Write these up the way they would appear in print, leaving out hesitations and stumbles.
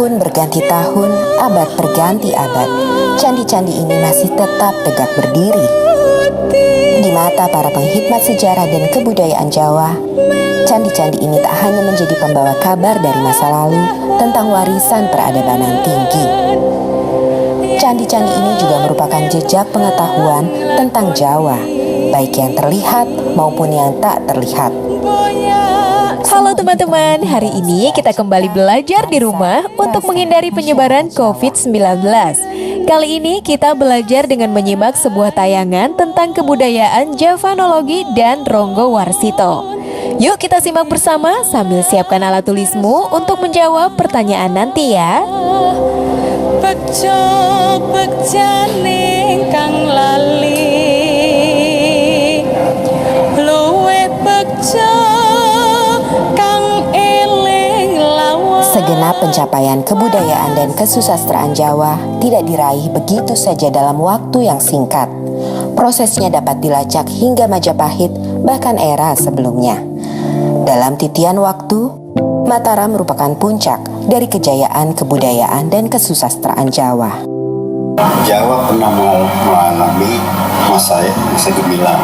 Tahun berganti tahun, abad berganti abad, candi-candi ini masih tetap tegak berdiri. Di mata para penghikmat sejarah dan kebudayaan Jawa, candi-candi ini tak hanya menjadi pembawa kabar dari masa lalu tentang warisan peradaban tinggi. Candi-candi ini juga merupakan jejak pengetahuan tentang Jawa, baik yang terlihat maupun yang tak terlihat. Halo teman-teman, hari ini kita kembali belajar di rumah untuk menghindari penyebaran COVID-19. Kali ini kita belajar dengan menyimak sebuah tayangan tentang kebudayaan Javanologi dan Ronggo Warsito. Yuk kita simak bersama sambil siapkan alat tulismu untuk menjawab pertanyaan nanti ya. Bejo bejane kang lali luwe bejo kang eling lawan. Segenap pencapaian kebudayaan dan kesusastraan Jawa tidak diraih begitu saja dalam waktu yang singkat. Prosesnya dapat dilacak hingga Majapahit bahkan era sebelumnya. Dalam titian waktu, Mataram merupakan puncak dari kejayaan kebudayaan dan kesusastraan Jawa. Jawa pernah mengalami masa gemilang,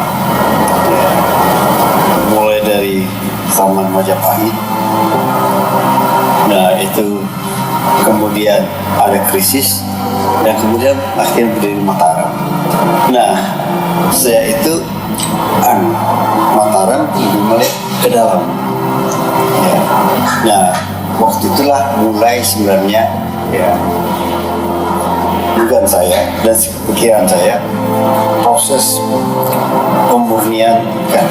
mulai dari zaman Majapahit. Nah itu kemudian ada krisis dan kemudian akhirnya berdiri Mataram. Nah saya itu Mataram mulai ke dalam. Ya. Nah waktu itulah mulai sebenarnya ya dugaan saya dan pikiran saya proses pemurnian kan,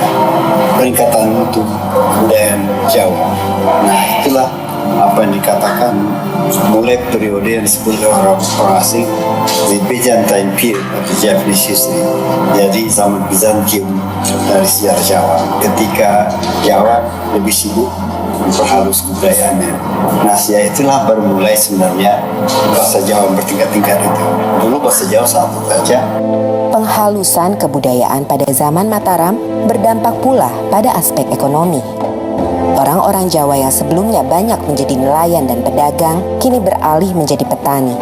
peningkatan mutu kebudayaan Jawa. Nah itulah apa yang dikatakan mulai periode yang disebut oleh orang asing the Byzantine period atau Japanese history. Jadi zaman Bizantium dari sejarah Jawa ketika Jawa lebih sibuk memperhalus kebudayaannya. Nah, itulah baru mulai sebenarnya bahasa Jawa bertingkat-tingkat itu. Dulu bahasa Jawa satu saja. Penghalusan kebudayaan pada zaman Mataram berdampak pula pada aspek ekonomi. Orang-orang Jawa yang sebelumnya banyak menjadi nelayan dan pedagang, kini beralih menjadi petani.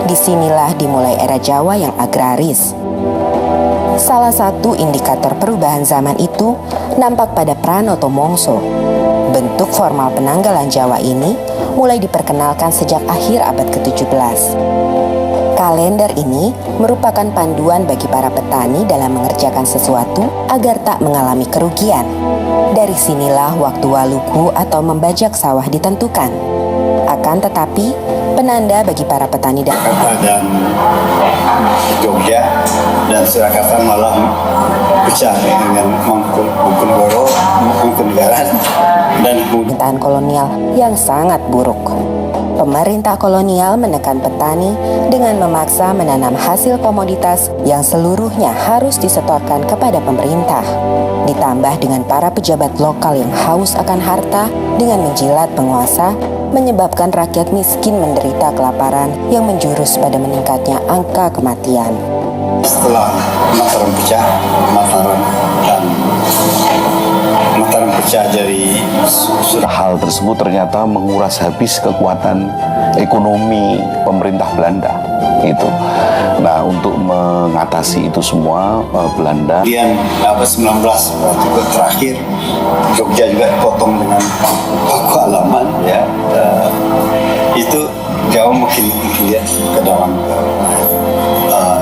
Disinilah dimulai era Jawa yang agraris. Salah satu indikator perubahan zaman itu nampak pada Pranoto Mongso. Bentuk formal penanggalan Jawa ini mulai diperkenalkan sejak akhir abad ke-17. Kalender ini merupakan panduan bagi para petani dalam mengerjakan sesuatu agar tak mengalami kerugian. Dari sinilah waktu waluku atau membajak sawah ditentukan. Akan tetapi, penanda bagi para petani dan Jogja dan Surakarta malah pecah dengan Mangkunegara dan pemerintahan kolonial yang sangat buruk. Pemerintah kolonial menekan petani dengan memaksa menanam hasil komoditas yang seluruhnya harus disetorkan kepada pemerintah. Ditambah dengan para pejabat lokal yang haus akan harta dengan menjilat penguasa, menyebabkan rakyat miskin menderita kelaparan yang menjurus pada meningkatnya angka kematian. Setelah Mataram pecah dari hal tersebut ternyata menguras habis kekuatan ekonomi pemerintah Belanda itu. Nah untuk mengatasi itu semua Belanda kemudian 19 juga terakhir Jogja juga dipotong dengan paku halaman ya. Itu Jawa makin lihat ke dalam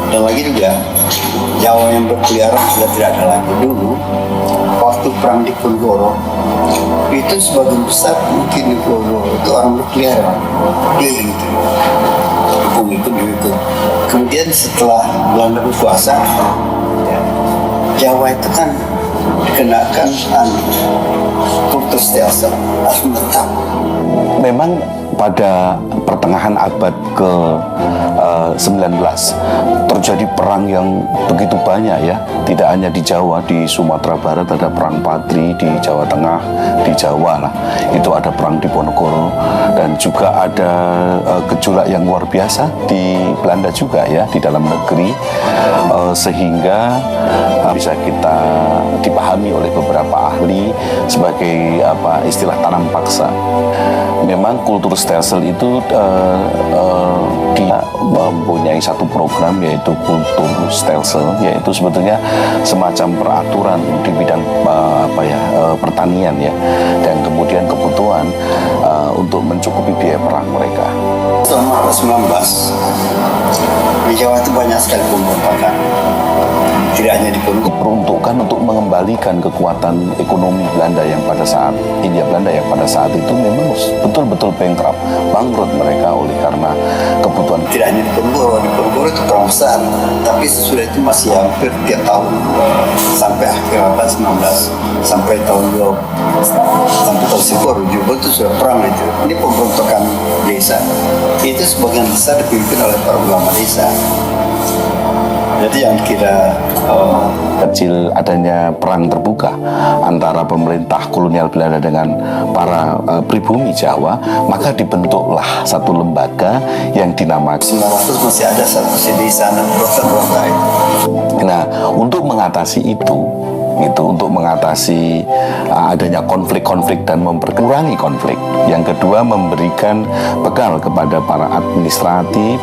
dan lagi juga Jawa yang berkeliaran sudah tidak ada lagi. Dulu waktu perang di Diponegoro itu sebagian besar mungkin di Diponegoro itu orang berkeliaran keliling itu pengikut. Kemudian setelah Belanda berkuasa ya, Jawa itu kan dikenakan kultur stelsel harus menetap. memang pada pertengahan abad ke 19 terjadi perang yang begitu banyak ya, tidak hanya di Jawa, di Sumatera Barat ada perang Patri, di Jawa Tengah, di Jawa lah itu ada perang Diponegoro, dan juga ada gejolak yang luar biasa di Belanda juga ya, di dalam negeri, sehingga bisa kita dipahami oleh beberapa ahli sebagai istilah tanam paksa. Memang kultur stelsel itu dia mempunyai satu program yaitu kultur stelsel, yaitu sebetulnya semacam peraturan di bidang pertanian ya, dan kemudian kebutuhan untuk mencukupi biaya perang mereka. Tahun 19 di Jawa itu banyak sekali pemberontakan, tidak hanya di Ponorogo. Diperuntukkan untuk mengembalikan kekuatan ekonomi Belanda yang pada saat Hindia Belanda yang pada saat itu memang betul-betul bankrupt, bangkrut mereka oleh karena kebutuhan. Tidak hanya di Ponorogo itu perang besar, tapi sesudah itu masih hampir tiap tahun sampai akhir abad 19, sampai tahun 20, sampai tahun 10 itu sudah perang itu. Ini pemberontakan desa. Itu sebagian besar dipimpin oleh para ulama desa. Jadi yang kira kecil adanya perang terbuka antara pemerintah kolonial Belanda dengan para pribumi Jawa, maka dibentuklah satu lembaga yang dinamakan 900 masih ada satu di sana berontak-berontak itu. Nah, untuk mengatasi untuk mengatasi adanya konflik-konflik dan memperkurangi konflik. Yang kedua, memberikan bekal kepada para administrasi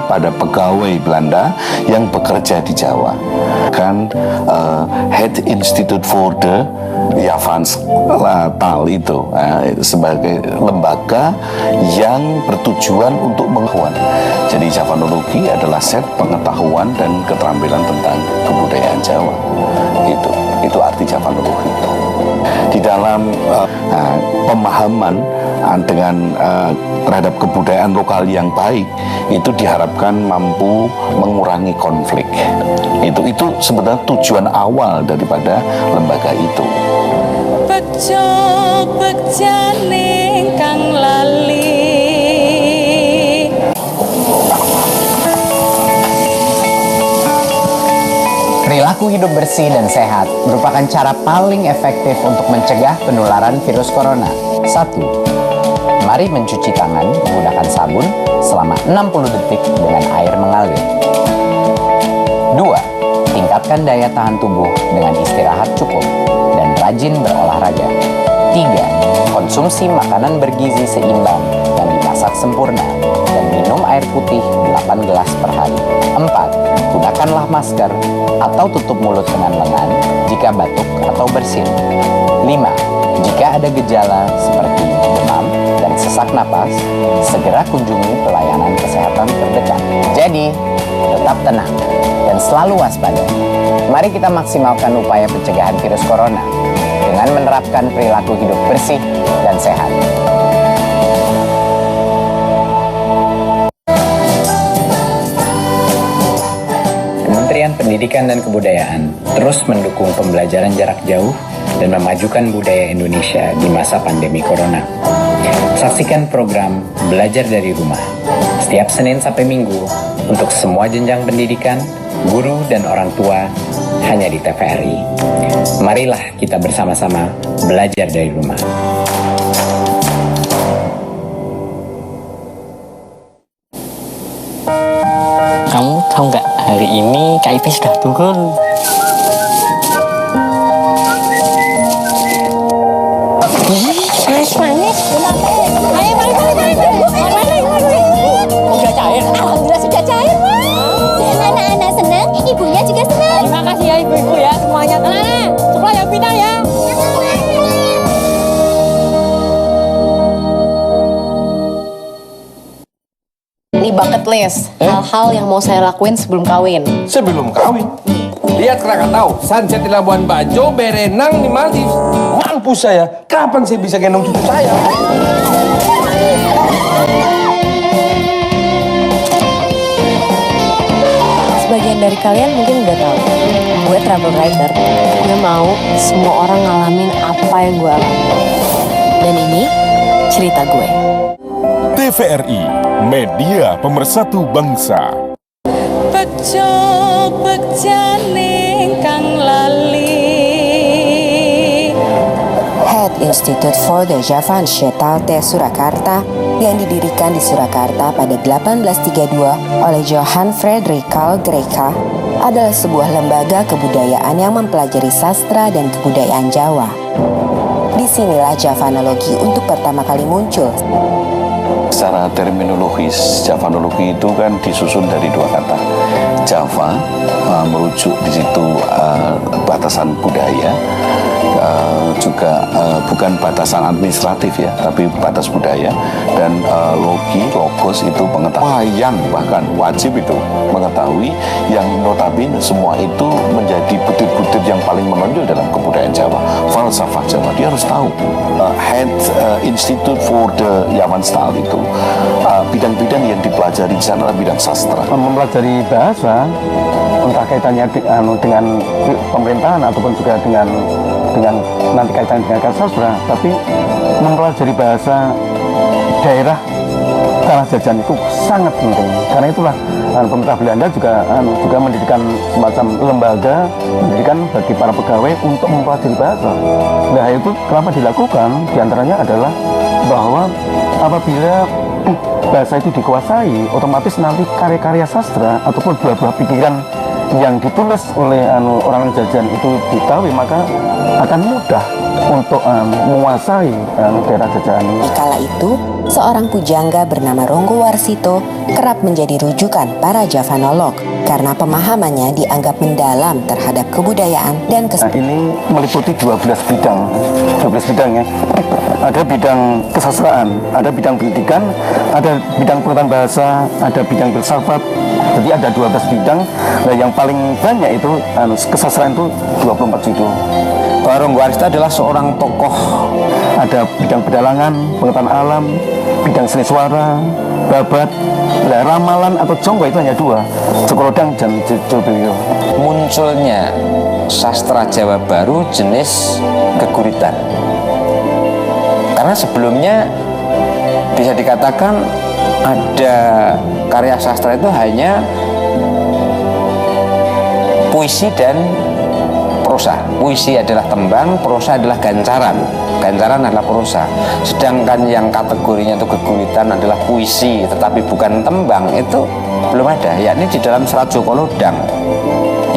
pada pegawai Belanda yang bekerja di Jawa. Kan Head Institute for the Javaanstaal itu sebagai lembaga yang bertujuan untuk mengetahuan. Jadi Javanologi adalah set pengetahuan dan keterampilan tentang kebudayaan Jawa. Itu arti Javanologi. Di dalam pemahaman dengan terhadap kebudayaan lokal yang baik, itu diharapkan mampu mengurangi konflik. Itu sebenarnya tujuan awal daripada lembaga itu. Bejo bekjane kang lali. Perilaku hidup bersih dan sehat merupakan cara paling efektif untuk mencegah penularan virus corona. 1. Mari mencuci tangan menggunakan sabun selama 60 detik dengan air mengalir. 2. Tingkatkan daya tahan tubuh dengan istirahat cukup dan rajin berolahraga. 3. Konsumsi makanan bergizi seimbang yang dimasak sempurna dan minum air putih 8 gelas per hari. 4. Gunakanlah masker atau tutup mulut dengan lengan jika batuk atau bersin. 5. Jika ada gejala seperti demam dan sesak napas, segera kunjungi pelayanan kesehatan terdekat. Jadi, tetap tenang dan selalu waspada. Mari kita maksimalkan upaya pencegahan virus corona dengan menerapkan perilaku hidup bersih dan sehat. Kementerian Pendidikan dan Kebudayaan terus mendukung pembelajaran jarak jauh dan memajukan budaya Indonesia di masa pandemi corona. Saksikan program Belajar dari Rumah setiap Senin sampai Minggu untuk semua jenjang pendidikan, guru dan orang tua hanya di TVRI. Marilah kita bersama-sama belajar dari rumah. Kamu tahu nggak, hari ini KIP sudah turun. Manis. Ayo, mari. Sudah cair. Alhamdulillah sudah cair, Mas. Anak-anak senang, ibunya juga senang. Terima kasih ya ibu-ibu ya semuanya. Anak-anak, sekolah yang pintar ya. Ini bucket list, hal-hal yang mau saya lakuin sebelum kawin. Sebelum kawin. Lihat Krakatau, sunset di Labuan Bajo, berenang di Maldives. Mampus saya, kapan saya bisa gendong cucu saya? Sebagian dari kalian mungkin udah tahu, gue travel writer. Gue mau semua orang ngalamin apa yang gue alami. Dan ini cerita gue. TVRI, media pemersatu bangsa. Bejo bejane kang lali. Head Institute for the Javansche Talte Surakarta yang didirikan di Surakarta pada 1832 oleh Johann Friedrich Karl Greka adalah sebuah lembaga kebudayaan yang mempelajari sastra dan kebudayaan Jawa. Disinilah Javanologi untuk pertama kali muncul. Secara terminologis, Javanologi itu kan disusun dari dua kata. Java merujuk di situ batasan budaya, juga bukan batasan administratif ya, tapi batas budaya, dan logos itu pengetahuan yang bahkan wajib itu mengetahui, yang notabene semua itu menjadi butir-butir yang paling menonjol dalam kebudayaan Jawa, falsafah Jawa. Dia harus tahu. Head Institute for the Javanstal itu bidang-bidang yang dipelajari di sana adalah bidang sastra. Mempelajari bahasa, entah kaitannya dengan pemerintahan ataupun juga dengan nanti kaitannya dengan sastra, tapi mempelajari bahasa daerah tanah jajan itu sangat penting. Karena itulah pemerintah Belanda juga mendirikan semacam lembaga pendidikan bagi para pegawai untuk mempelajari bahasa. Nah, itu kenapa dilakukan? Di antaranya adalah bahwa apabila bahasa itu dikuasai, otomatis nanti karya-karya sastra ataupun buah-buah pikiran yang ditulis oleh orang jajan itu diketahui, maka akan mudah untuk menguasai daerah jajahan ini. Kala itu, seorang pujangga bernama Ronggo Warsito kerap menjadi rujukan para Javanolog karena pemahamannya dianggap mendalam terhadap kebudayaan dan ini meliputi 12 bidang ya. Ada bidang kesastraan, ada bidang pendidikan, ada bidang pengetahuan bahasa, ada bidang filsafat. Jadi ada 12 bidang. Nah, yang paling banyak itu kesastraan itu 24 judul. Ronggo Warsito adalah seorang tokoh. Ada bidang pedalangan, pengetahuan alam, bidang seni suara, babat. Nah, ramalan atau jonggo itu hanya 2, Cokolodang dan Jolbelio. Munculnya sastra Jawa baru jenis keguritan. Karena sebelumnya bisa dikatakan ada karya sastra itu hanya puisi dan prosa. Puisi adalah tembang, prosa adalah gancaran. Gancaran adalah prosa. Sedangkan yang kategorinya itu keguritan adalah puisi, tetapi bukan tembang, itu belum ada. Yakni di dalam Serat Jokolodang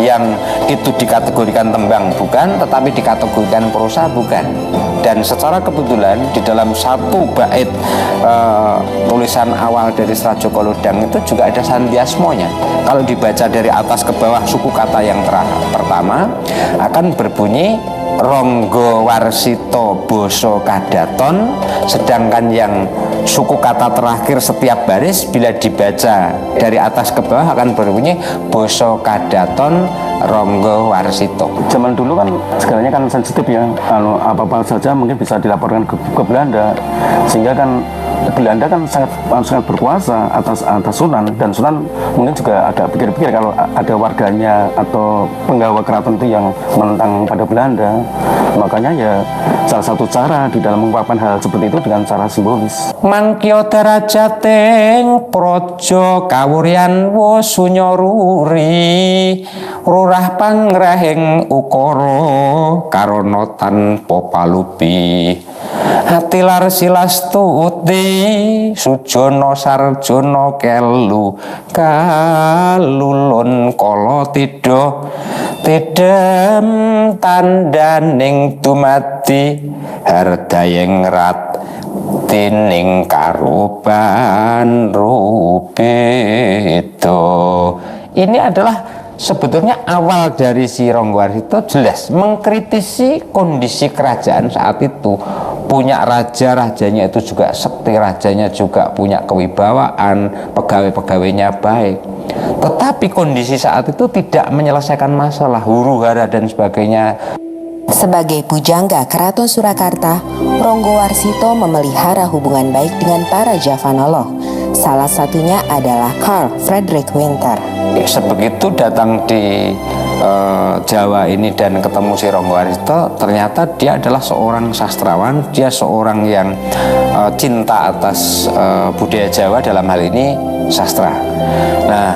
yang itu dikategorikan tembang bukan, tetapi dikategorikan prosa bukan. Dan secara kebetulan di dalam satu bait tulisan awal dari Serat Jokolodang itu juga ada santiasmonya. Kalau dibaca dari atas ke bawah, suku kata yang pertama akan berbunyi Ronggo Warsito Boso Kadaton, sedangkan yang suku kata terakhir setiap baris bila dibaca dari atas ke bawah akan berbunyi Boso Kadaton Ronggo Warsito. Zaman dulu kan segalanya kan sensitif ya, apa-apa saja mungkin bisa dilaporkan ke Belanda, sehingga kan Belanda kan sangat berkuasa atas Sunan, dan Sunan mungkin juga ada pikir-pikir kalau ada warganya atau penggawa keraton itu yang menentang pada Belanda. Makanya ya salah satu cara di dalam mengungkapkan hal seperti itu dengan cara simbolis. Mangkyo derajating projo kawuryan wosunyaruri rurah pangrahing ukara karana tanpa palupi hatilar silastuti sujana sarjana kelu kalulun kala tidem tandaning dumadi hardayeng rat tining karuban rubedo. Ini adalah sebetulnya awal dari si Ronggo Warsito jelas mengkritisi kondisi kerajaan saat itu. Punya raja, rajanya itu juga sekti, rajanya juga punya kewibawaan, pegawai-pegawainya baik. Tetapi kondisi saat itu tidak menyelesaikan masalah, huru-hara dan sebagainya. Sebagai pujangga Keraton Surakarta, Ronggo Warsito memelihara hubungan baik dengan para Javanolog. Salah satunya adalah Karl Friedrich Winter. Sebegitu datang di Jawa ini dan ketemu si Ronggo Warsito, ternyata dia adalah seorang sastrawan, dia seorang yang cinta atas budaya Jawa, dalam hal ini sastra. Nah,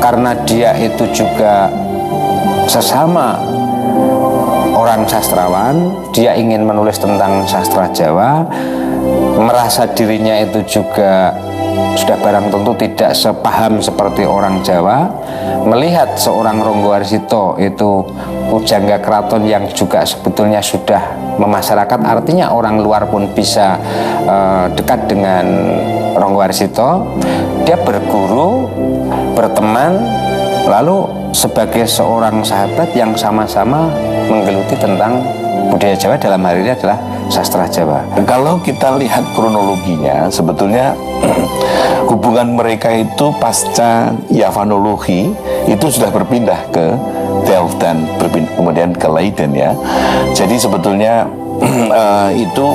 karena dia itu juga sesama orang sastrawan, dia ingin menulis tentang sastra Jawa, merasa dirinya itu juga sudah barang tentu tidak sepaham seperti orang Jawa, melihat seorang Ronggo Warsito itu pujangga keraton yang juga sebetulnya sudah memasyarakat, artinya orang luar pun bisa dekat dengan Ronggo Warsito. Dia berguru, berteman, lalu sebagai seorang sahabat yang sama-sama menggeluti tentang budaya Jawa, dalam hal ini adalah sastra Jawa. Kalau kita lihat kronologinya, sebetulnya hubungan mereka itu pasca Yavanologi itu sudah berpindah ke Delft dan kemudian ke Leiden ya. Jadi sebetulnya itu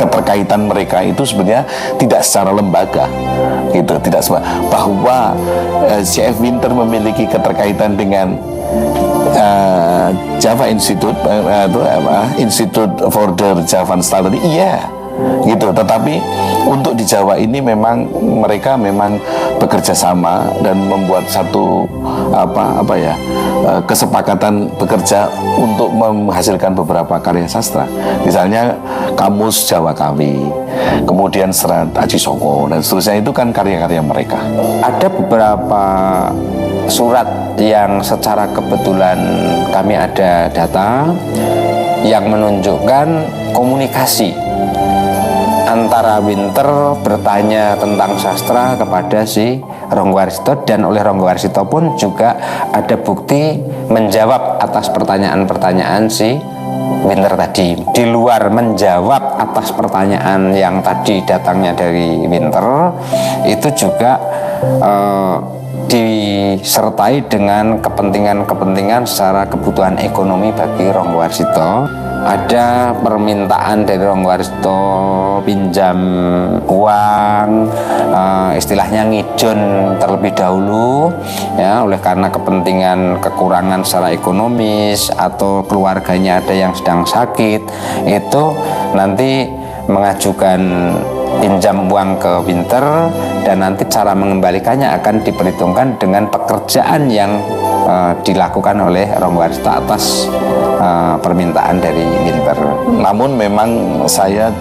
keterkaitan mereka itu sebenarnya tidak secara lembaga gitu, tidak bahwa C.F. Winter memiliki keterkaitan dengan Java Institute, Institute for the Javan Study, iya gitu. Tetapi untuk di Jawa ini memang mereka memang bekerja sama dan membuat satu kesepakatan bekerja untuk menghasilkan beberapa karya sastra. Misalnya Kamus Jawa Kawi, kemudian Serat Aji Soko dan seterusnya, itu kan karya-karya mereka. Ada beberapa surat yang secara kebetulan kami ada data yang menunjukkan komunikasi antara Winter bertanya tentang sastra kepada si Ronggo Warsito, dan oleh Ronggo Warsito pun juga ada bukti menjawab atas pertanyaan-pertanyaan si Winter tadi. Di luar menjawab atas pertanyaan yang tadi datangnya dari Winter, itu juga disertai dengan kepentingan-kepentingan secara kebutuhan ekonomi bagi Ronggo Warsito. Ada permintaan dari Ronggo Warsito pinjam uang, istilahnya ngijon terlebih dahulu ya, oleh karena kepentingan kekurangan secara ekonomis atau keluarganya ada yang sedang sakit, itu nanti mengajukan pinjam uang ke Winter, dan nanti cara mengembalikannya akan diperhitungkan dengan pekerjaan yang dilakukan oleh Ronggo Warsito atas permintaan dari Winter. Namun memang saya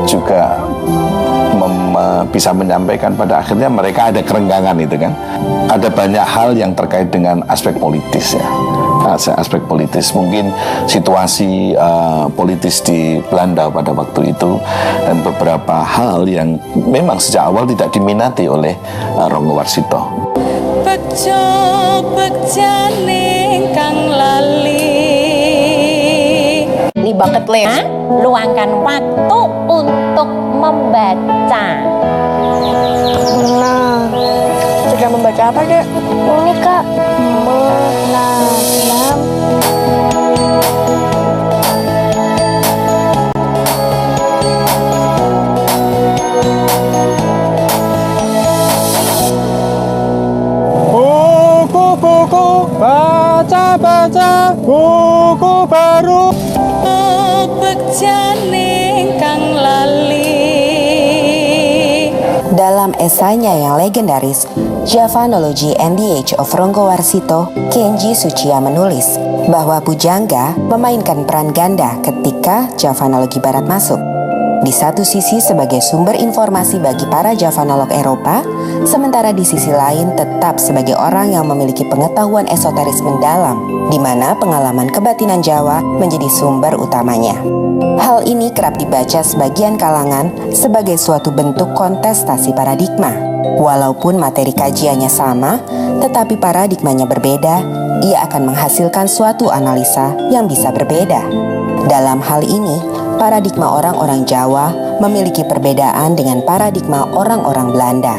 juga bisa menyampaikan pada akhirnya mereka ada kerenggangan itu kan. Ada banyak hal yang terkait dengan aspek politis ya. Aspek politis, mungkin situasi politis di Belanda pada waktu itu, dan beberapa hal yang memang sejak awal tidak diminati oleh Ronggo Warsito. Bejo bejane kang lali. Ini banget Le. Luangkan waktu untuk membaca. Nah, sedang membaca apa, Dek? Ini Kak, menanam. Buku-buku, baca-baca, buku baru. Bejane kang lali. Dalam esainya yang legendaris, Javanology and the Age of Ronggo Warsito, Kenji Tsuchiya menulis bahwa pujangga memainkan peran ganda ketika Javanologi Barat masuk. Di satu sisi sebagai sumber informasi bagi para Javanolog Eropa, sementara di sisi lain tetap sebagai orang yang memiliki pengetahuan esoteris mendalam, di mana pengalaman kebatinan Jawa menjadi sumber utamanya. Hal ini kerap dibaca sebagian kalangan sebagai suatu bentuk kontestasi paradigma. Walaupun materi kajiannya sama, tetapi paradigmanya berbeda, ia akan menghasilkan suatu analisa yang bisa berbeda. Dalam hal ini, paradigma orang-orang Jawa memiliki perbedaan dengan paradigma orang-orang Belanda.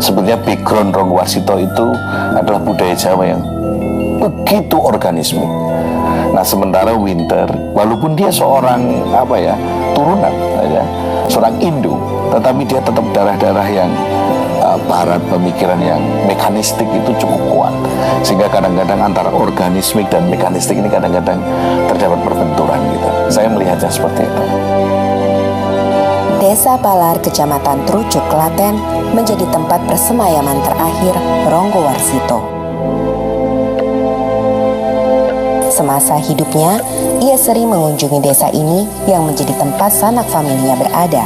Sebenarnya background Ronggo Warsito itu adalah budaya Jawa yang begitu organisme. Nah, sementara Winter, walaupun dia seorang turunan, seorang Indo, tetapi dia tetap darah-darah yang barat, pemikiran yang mekanistik itu cukup kuat. Sehingga kadang-kadang antara organismik dan mekanistik ini kadang-kadang terdapat perbenturan gitu. Saya melihatnya seperti itu. Desa Palar, Kecamatan Trucuk, Klaten menjadi tempat persemayaman terakhir Ronggo Warsito. Semasa hidupnya, ia sering mengunjungi desa ini yang menjadi tempat sanak familinya berada.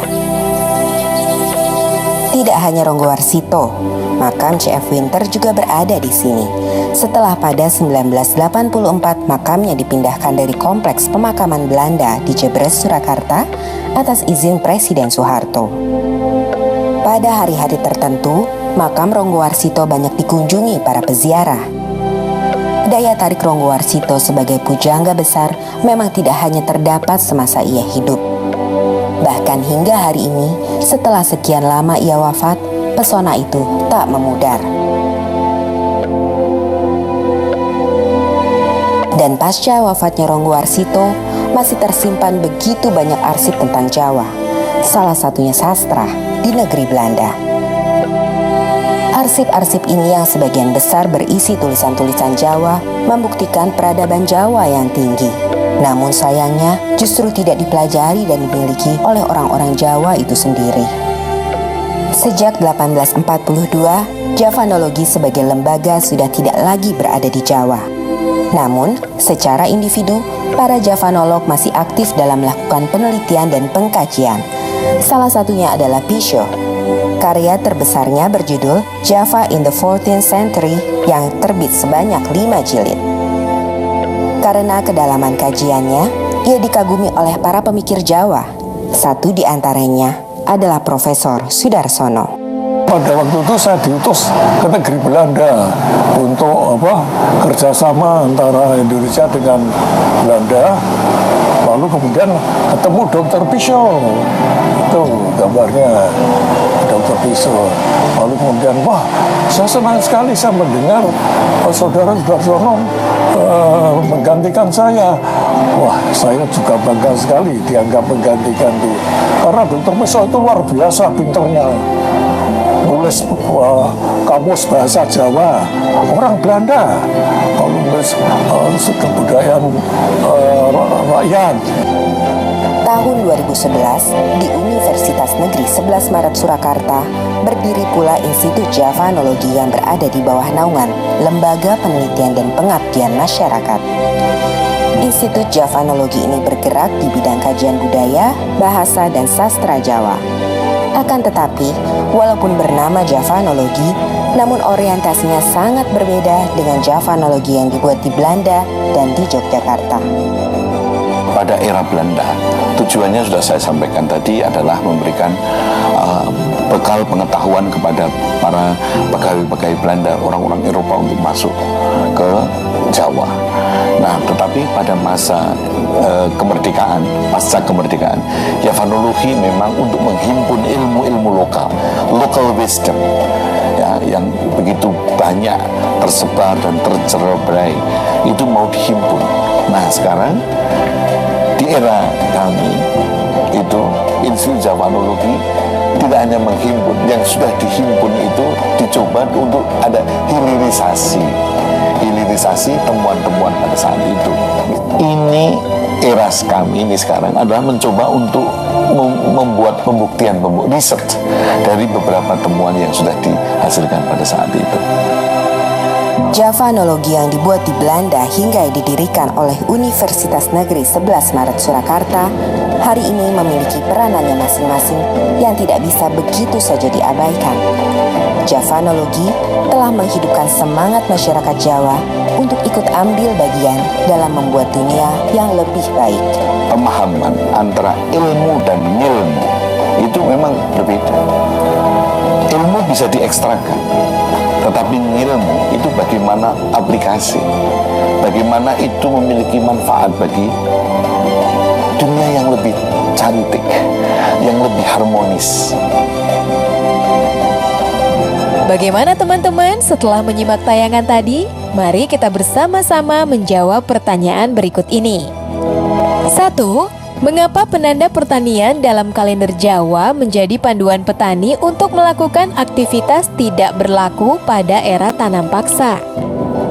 Tidak hanya Ronggo Warsito, makam C.F. Winter juga berada di sini. Setelah pada 1984 makamnya dipindahkan dari kompleks pemakaman Belanda di Jebres, Surakarta atas izin Presiden Soeharto. Pada hari-hari tertentu, makam Ronggo Warsito banyak dikunjungi para peziarah. Daya tarik Ronggo Warsito sebagai pujangga besar memang tidak hanya terdapat semasa ia hidup. Bahkan hingga hari ini, setelah sekian lama ia wafat, pesona itu tak memudar. Dan pasca wafatnya Ronggo Warsito, masih tersimpan begitu banyak arsip tentang Jawa, salah satunya sastra di negeri Belanda. Arsip-arsip ini yang sebagian besar berisi tulisan-tulisan Jawa membuktikan peradaban Jawa yang tinggi. Namun sayangnya justru tidak dipelajari dan dimiliki oleh orang-orang Jawa itu sendiri. Sejak 1842, Javanologi sebagai lembaga sudah tidak lagi berada di Jawa. Namun, secara individu, para Javanolog masih aktif dalam melakukan penelitian dan pengkajian. Salah satunya adalah Pisho. Karya terbesarnya berjudul Java in the 14th Century yang terbit sebanyak 5 jilid. Karena kedalaman kajiannya, ia dikagumi oleh para pemikir Jawa. Satu di antaranya adalah Profesor Sudarsono. Pada waktu itu saya diutus ke negeri Belanda untuk kerjasama antara Indonesia dengan Belanda. Lalu kemudian ketemu Dr. Pisho, itu gambarnya Dr. Pisho. Lalu kemudian, wah, saya senang sekali saya mendengar saudara Sudarsono menggantikan saya. Wah, saya juga bangga sekali dianggap menggantikan dia. Karena Dr. Pisho itu luar biasa pinternya. Nulis kamus bahasa Jawa, orang Belanda. Kalau nulis kebudayaan rakyat. Tahun 2011, di Universitas Negeri 11 Maret Surakarta, berdiri pula Institut Javanologi yang berada di bawah naungan Lembaga Penelitian dan Pengabdian Masyarakat. Institut Javanologi ini bergerak di bidang kajian budaya, bahasa, dan sastra Jawa. Akan tetapi, walaupun bernama Javanologi, namun orientasinya sangat berbeda dengan Javanologi yang dibuat di Belanda dan di Yogyakarta. Pada era Belanda, tujuannya sudah saya sampaikan tadi adalah memberikan bekal pengetahuan kepada para pegawai-pegawai Belanda, orang-orang Eropa untuk masuk ke Jawa. Nah, tetapi pada masa kemerdekaan, pasca kemerdekaan, Javanologi memang untuk menghimpun ilmu-ilmu lokal, local wisdom, ya, yang begitu banyak tersebar dan tercerai, itu mau dihimpun. Nah, sekarang di era kami itu Institut Javanologi tidak hanya menghimpun, yang sudah dihimpun itu dicoba untuk ada hilirisasi temuan-temuan pada saat itu. Ini era kami ini sekarang adalah mencoba untuk membuat pembuktian research dari beberapa temuan yang sudah dihasilkan pada saat itu. Javanologi yang dibuat di Belanda hingga didirikan oleh Universitas Negeri 11 Maret Surakarta hari ini memiliki peranannya masing-masing yang tidak bisa begitu saja diabaikan. Javanologi telah menghidupkan semangat masyarakat Jawa untuk ikut ambil bagian dalam membuat dunia yang lebih baik. Pemahaman antara ilmu dan ngilmu itu memang berbeda. Ilmu bisa diekstrakan, tetapi ngilmu itu bagaimana aplikasi, bagaimana itu memiliki manfaat bagi dunia yang lebih cantik, yang lebih harmonis. Bagaimana teman-teman setelah menyimak tayangan tadi? Mari kita bersama-sama menjawab pertanyaan berikut ini. 1. Mengapa penanda pertanian dalam kalender Jawa menjadi panduan petani untuk melakukan aktivitas tidak berlaku pada era tanam paksa?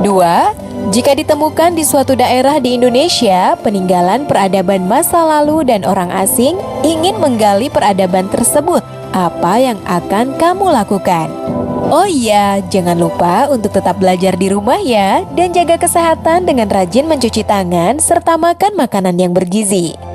2. Jika ditemukan di suatu daerah di Indonesia, peninggalan peradaban masa lalu dan orang asing ingin menggali peradaban tersebut, apa yang akan kamu lakukan? Oh iya, jangan lupa untuk tetap belajar di rumah ya, dan jaga kesehatan dengan rajin mencuci tangan serta makan makanan yang bergizi.